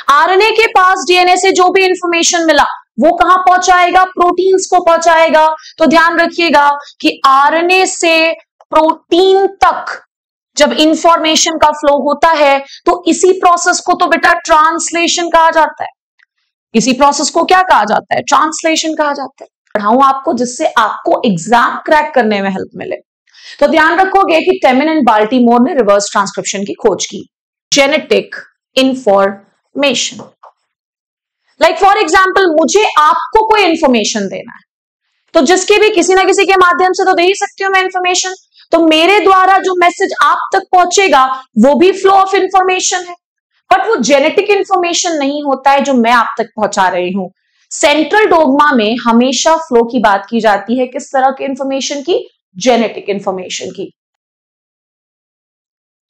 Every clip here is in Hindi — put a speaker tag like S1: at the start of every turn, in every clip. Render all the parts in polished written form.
S1: आरएनए के पास डीएनए से जो भी इंफॉर्मेशन मिला वो कहां पहुंचाएगा? प्रोटीन्स को पहुंचाएगा। तो ध्यान रखिएगा कि आरएनए से प्रोटीन तक जब इंफॉर्मेशन का फ्लो होता है तो इसी प्रोसेस को तो बेटा ट्रांसलेशन कहा जाता है। इसी प्रोसेस को क्या कहा जाता है? ट्रांसलेशन कहा जाता है। पढ़ाऊं आपको जिससे आपको एग्जाम क्रैक करने में हेल्प मिले। तो ध्यान रखोगे कि टेमिन एंड बाल्टीमोर ने रिवर्स ट्रांसक्रिप्शन की खोज की। Genetic information, like for example मुझे आपको कोई इंफॉर्मेशन देना है तो जिसके भी किसी ना किसी के माध्यम से तो दे ही सकती हूं मैं इंफॉर्मेशन। तो मेरे द्वारा जो मैसेज आप तक पहुंचेगा वो भी फ्लो ऑफ इंफॉर्मेशन है, बट वो जेनेटिक इंफॉर्मेशन नहीं होता है जो मैं आप तक पहुंचा रही हूं। सेंट्रल डोगमा में हमेशा फ्लो की बात की जाती है किस तरह की इंफॉर्मेशन की? जेनेटिक इंफॉर्मेशन की।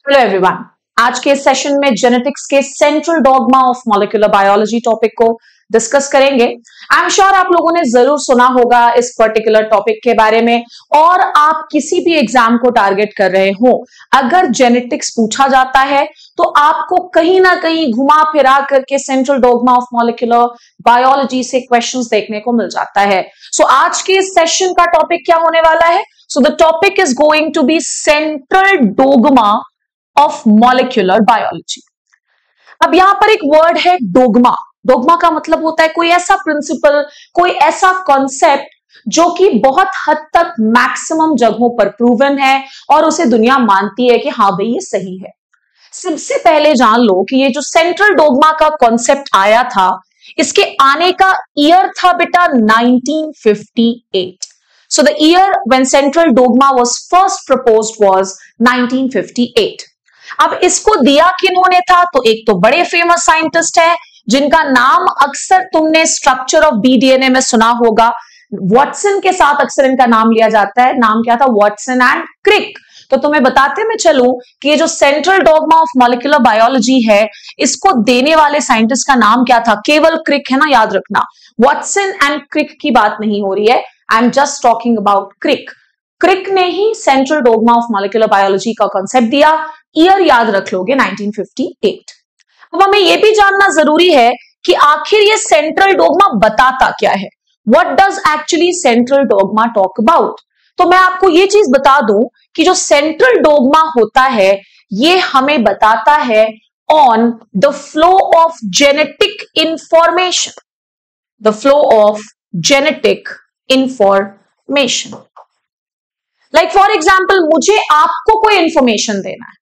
S1: हेलो एवरीवन, आज के सेशन में जेनेटिक्स के central dogma of molecular biology topic को डिस्कस करेंगे। आई एम श्योर आप लोगों ने जरूर सुना होगा इस पर्टिकुलर टॉपिक के बारे में, और आप किसी भी एग्जाम को टारगेट कर रहे हो, अगर जेनेटिक्स पूछा जाता है तो आपको कहीं ना कहीं घुमा फिरा करके central dogma of molecular biology से क्वेश्चंस देखने को मिल जाता है। सो आज के इस सेशन का टॉपिक क्या होने वाला है? So the topic is going to be central dogma of molecular biology. अब यहां पर एक वर्ड है डोगमा। डोगमा का मतलब होता है कोई ऐसा प्रिंसिपल, कोई ऐसा कॉन्सेप्ट जो कि बहुत हद तक मैक्सिमम जगहों पर प्रूवन है और उसे दुनिया मानती है कि हाँ भाई ये सही है। सबसे पहले जान लो कि ये जो सेंट्रल डोगमा का कॉन्सेप्ट आया था, इसके आने का ईयर था बेटा 1958। So the year when central dogma was first proposed was 1958। अब इसको दिया किन्होंने था? तो एक तो बड़े फेमस साइंटिस्ट है जिनका नाम अक्सर तुमने स्ट्रक्चर ऑफ बीडीएनए में सुना होगा। वॉटसन के साथ अक्सर इनका नाम लिया जाता है। नाम क्या था? Watson and Crick. तो तुम्हें बताते मैं चलूं कि ये जो central dogma of molecular biology है, इसको देने वाले साइंटिस्ट का नाम क्या था? केवल क्रिक है ना, याद रखना। वॉटसन एंड क्रिक की बात नहीं हो रही है, I am just talking about Crick. Crick ने ही central dogma of molecular biology का कॉन्सेप्ट दिया। ईयर याद रख लोगे 1958। अब हमें यह भी जानना जरूरी है कि आखिर ये सेंट्रल डोगमा बताता क्या है। What does actually central dogma talk about? तो मैं आपको ये चीज बता दूं कि जो सेंट्रल डोगमा होता है ये हमें बताता है on the flow of genetic information. The flow of genetic information, like for example मुझे आपको कोई इंफॉर्मेशन देना है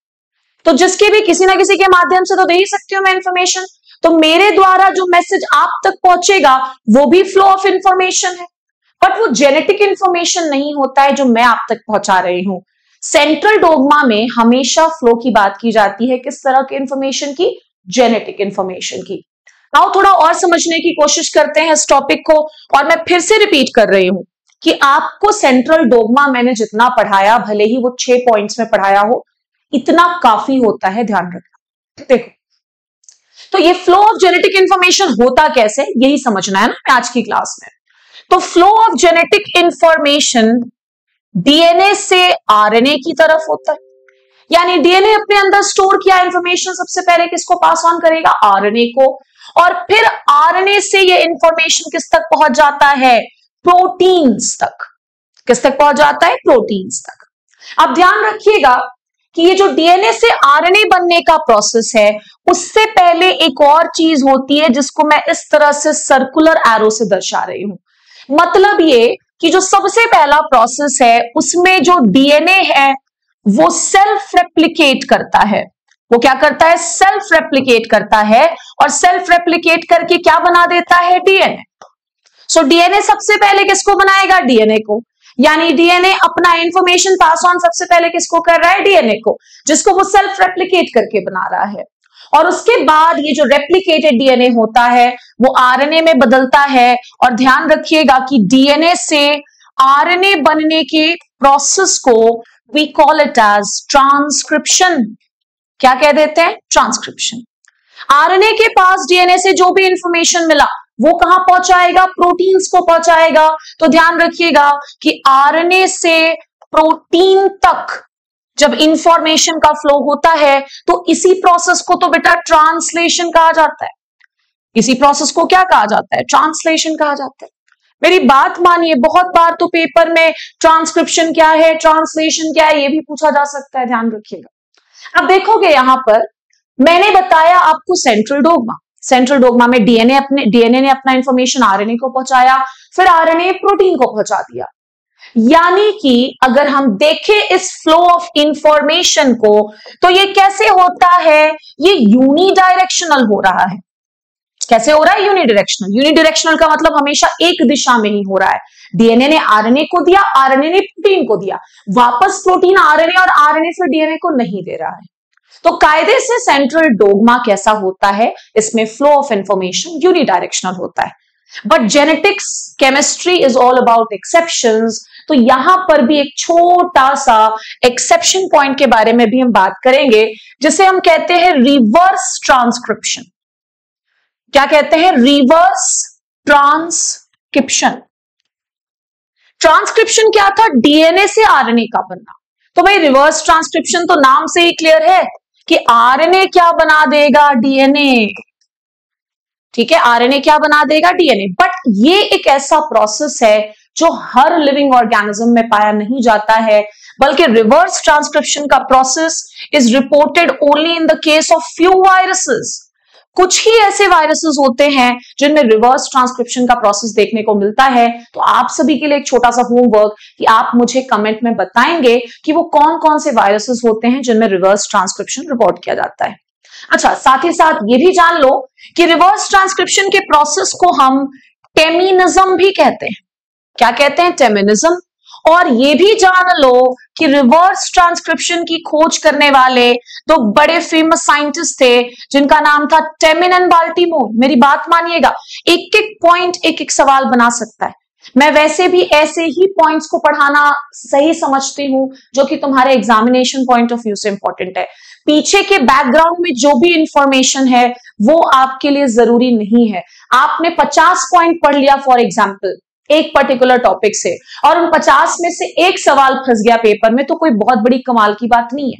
S1: तो जिसके भी किसी ना किसी के माध्यम से तो दे ही सकती हूं मैं इंफॉर्मेशन। तो मेरे द्वारा जो मैसेज आप तक पहुंचेगा वो भी फ्लो ऑफ इंफॉर्मेशन है, बट वो जेनेटिक इंफॉर्मेशन नहीं होता है जो मैं आप तक पहुंचा रही हूं। सेंट्रल डोगमा में हमेशा फ्लो की बात की जाती है किस तरह की इंफॉर्मेशन की? जेनेटिक इंफॉर्मेशन की। आओ थोड़ा और समझने की कोशिश करते हैं इस टॉपिक को, और मैं फिर से रिपीट कर रही हूं कि आपको सेंट्रल डोगमा मैंने जितना पढ़ाया, भले ही वो 6 पॉइंट्स में पढ़ाया हो, इतना काफी होता है, ध्यान रखना। देखो, तो ये फ्लो ऑफ जेनेटिक इंफॉर्मेशन होता कैसे, यही समझना है ना आज की क्लास में। तो flow of genetic information DNA से आरएनए की तरफ होता है, यानी डीएनए अपने अंदर स्टोर किया इंफॉर्मेशन सबसे पहले किसको पास ऑन करेगा? आरएनए को, और फिर आरएनए से ये इंफॉर्मेशन किस तक पहुंच जाता है? प्रोटीन्स तक। किस तक पहुंच जाता है? प्रोटीन्स तक। अब ध्यान रखिएगा कि ये जो डीएनए से आरएनए बनने का प्रोसेस है, उससे पहले एक और चीज होती है जिसको मैं इस तरह से सर्कुलर एरो से दर्शा रही हूं। मतलब ये कि जो सबसे पहला प्रोसेस है उसमें जो डीएनए है वो सेल्फ रेप्लिकेट करता है। वो क्या करता है? सेल्फ रेप्लिकेट करता है, और सेल्फ रेप्लिकेट करके क्या बना देता है? डीएनए। सो डीएनए सबसे पहले किसको बनाएगा? डीएनए को। यानी डीएनए अपना इंफॉर्मेशन पास ऑन सबसे पहले किसको कर रहा है? डीएनए को, जिसको वो सेल्फ रेप्लिकेट करके बना रहा है। और उसके बाद ये जो रेप्लिकेटेड डीएनए होता है वो आरएनए में बदलता है। और ध्यान रखिएगा कि डीएनए से आरएनए बनने के प्रोसेस को we call it as transcription. क्या कह देते हैं? ट्रांसक्रिप्शन। आरएनए के पास डीएनए से जो भी इंफॉर्मेशन मिला वो कहां पहुंचाएगा? प्रोटीन्स को पहुंचाएगा। तो ध्यान रखिएगा कि आरएनए से प्रोटीन तक जब इंफॉर्मेशन का फ्लो होता है तो इसी प्रोसेस को तो बेटा ट्रांसलेशन कहा जाता है। इसी प्रोसेस को क्या कहा जाता है? ट्रांसलेशन कहा जाता है। मेरी बात मानिए, बहुत बार तो पेपर में ट्रांसक्रिप्शन क्या है, ट्रांसलेशन क्या है, ये भी पूछा जा सकता है, ध्यान रखिएगा। अब देखोगे यहां पर मैंने बताया आपको सेंट्रल डोग्मा। सेंट्रल डोग्मा में डीएनए ने अपना इंफॉर्मेशन आरएनए को पहुंचाया, फिर आरएनए प्रोटीन को पहुंचा दिया। यानी कि अगर हम देखें इस फ्लो ऑफ इंफॉर्मेशन को तो ये कैसे होता है? ये यूनिडायरेक्शनल हो रहा है। कैसे हो रहा है? यूनिडायरेक्शनल। यूनिडायरेक्शनल का मतलब हमेशा एक दिशा में ही हो रहा है। डीएनए ने आरएनए को दिया, आरएनए ने प्रोटीन को दिया, वापस प्रोटीन आरएनए और आरएनए फिर डीएनए को नहीं दे रहा है। तो कायदे से सेंट्रल डोग्मा कैसा होता है? इसमें फ्लो ऑफ इंफॉर्मेशन यूनिडायरेक्शनल होता है। But genetics, chemistry is all about exceptions. तो यहां पर भी एक छोटा सा एक्सेप्शन पॉइंट के बारे में भी हम बात करेंगे, जिसे हम कहते हैं रिवर्स ट्रांसक्रिप्शन। क्या कहते हैं? Reverse transcription. ट्रांसक्रिप्शन क्या था? डीएनए से आरएनए का बनना। तो भाई रिवर्स ट्रांसक्रिप्शन तो नाम से ही क्लियर है कि आरएनए क्या बना देगा? डीएनए। ठीक है, आरएनए क्या बना देगा? डीएनए। बट ये एक ऐसा प्रोसेस है जो हर लिविंग ऑर्गेनिज्म में पाया नहीं जाता है, बल्कि रिवर्स ट्रांसक्रिप्शन का process is reported only in the case of few viruses. कुछ ही ऐसे वायरसेस होते हैं जिनमें रिवर्स ट्रांसक्रिप्शन का प्रोसेस देखने को मिलता है। तो आप सभी के लिए एक छोटा सा होमवर्क कि आप मुझे कमेंट में बताएंगे कि वो कौन कौन से वायरसेस होते हैं जिनमें रिवर्स ट्रांसक्रिप्शन रिपोर्ट किया जाता है। अच्छा, साथ ही साथ ये भी जान लो कि रिवर्स ट्रांसक्रिप्शन के प्रोसेस को हम टेमिनिज्म भी कहते हैं। क्या कहते हैं? टेमिनिज्म। और ये भी जान लो कि रिवर्स ट्रांसक्रिप्शन की खोज करने वाले दो बड़े फेमस साइंटिस्ट थे जिनका नाम था टेमिन एंड बाल्टीमोर। मेरी बात मानिएगा, एक एक पॉइंट एक एक सवाल बना सकता है। मैं वैसे भी ऐसे ही पॉइंट्स को पढ़ाना सही समझती हूं जो कि तुम्हारे एग्जामिनेशन पॉइंट ऑफ व्यू से इंपॉर्टेंट है। पीछे के बैकग्राउंड में जो भी इंफॉर्मेशन है वो आपके लिए जरूरी नहीं है। आपने 50 पॉइंट पढ़ लिया फॉर एग्जाम्पल एक पर्टिकुलर टॉपिक से, और उन 50 में से एक सवाल फंस गया पेपर में, तो कोई बहुत बड़ी कमाल की बात नहीं है।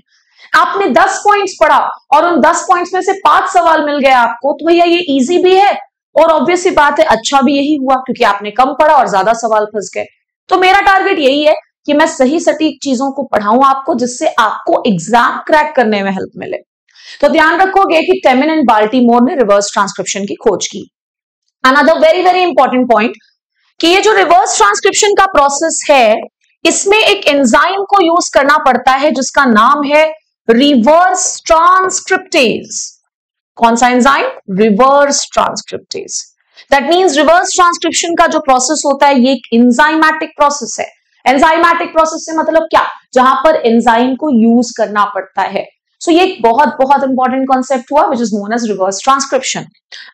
S1: आपने 10 पॉइंट्स पढ़ा और उन 10 पॉइंट्स में से 5 सवाल मिल गए आपको, तो भैया ये इजी भी है और ऑब्वियसली बात है अच्छा भी यही हुआ, क्योंकि आपने कम पढ़ा और ज्यादा सवाल फंस गए। तो मेरा टारगेट यही है कि मैं सही सटीक चीजों को पढ़ाऊं आपको, जिससे आपको एग्जाम क्रैक करने में हेल्प मिले। तो ध्यान रखोगे कि टेमिन एंड बाल्टीमोर ने रिवर्स ट्रांसक्रिप्शन की खोज की। Another very very important point कि ये जो रिवर्स ट्रांसक्रिप्शन का प्रोसेस है, इसमें एक एंजाइम को यूज करना पड़ता है जिसका नाम है रिवर्स ट्रांसक्रिप्टेज। कौन सा enzyme? Reverse transcriptase. That means reverse transcription का जो प्रोसेस होता है ये एक एंजाइमेटिक प्रोसेस है। एंजाइमेटिक प्रोसेस से मतलब क्या? जहां पर एंजाइम को यूज करना पड़ता है। सो ये एक बहुत बहुत इंपॉर्टेंट कॉन्सेप्ट हुआ which is known as reverse transcription.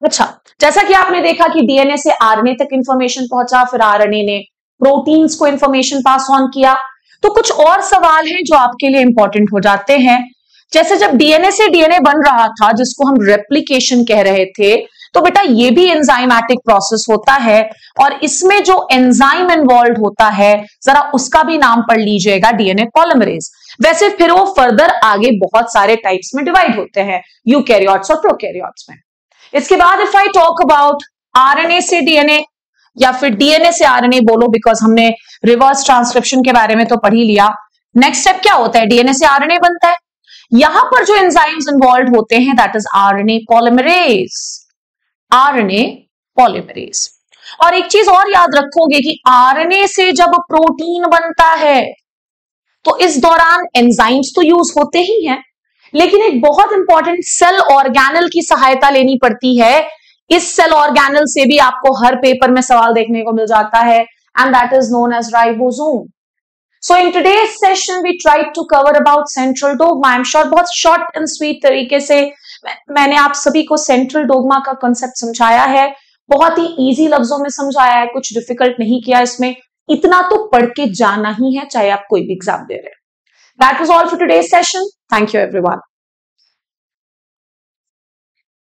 S1: अच्छा, जैसा कि आपने देखा कि डीएनए से आरएनए तक इंफॉर्मेशन पहुंचा, फिर आरएनए ने प्रोटीन्स को इंफॉर्मेशन पास ऑन किया। तो कुछ और सवाल हैं जो आपके लिए इंपॉर्टेंट हो जाते हैं। जैसे जब डीएनए से डीएनए बन रहा था, जिसको हम रेप्लिकेशन कह रहे थे, तो बेटा ये भी एंजाइमेटिक प्रोसेस होता है, और इसमें जो एंजाइम इन्वॉल्व होता है जरा उसका भी नाम पढ़ लीजिएगा, डीएनए पॉलीमरेज। वैसे फिर वो फर्दर आगे बहुत सारे टाइप्स में डिवाइड होते हैं, यूकैरियोट्स और प्रोकैरियोट्स में। इसके बाद if I talk about RNA से डीएनए या फिर डीएनए से आरएनए बोलो, बिकॉज हमने रिवर्स ट्रांसक्रिप्शन के बारे में तो पढ़ ही लिया। नेक्स्ट स्टेप क्या होता है? डीएनए से आरएनए बनता है। यहां पर जो एंजाइम्स इन्वॉल्व होते हैं that is RNA polymerase. RNA polymerase. और एक चीज और याद रखोगे कि आरएनए से जब प्रोटीन बनता है तो इस दौरान एंजाइम्स तो यूज होते ही हैं, लेकिन एक बहुत इंपॉर्टेंट सेल ऑर्गेनल की सहायता लेनी पड़ती है। इस सेल ऑर्गेनल से भी आपको हर पेपर में सवाल देखने को मिल जाता है, and that is known as ribosome. So in today's session we tried to cover about central dogma. I am sure बहुत शॉर्ट एंड स्वीट तरीके से मैंने आप सभी को सेंट्रल डोग्मा का कंसेप्ट समझाया है। बहुत ही इजी लफ्जों में समझाया है, कुछ डिफिकल्ट नहीं किया इसमें। इतना तो पढ़ के जाना ही है, चाहे आप कोई भी एग्जाम दे रहे हैं। That was all for today's session. Thank you everyone.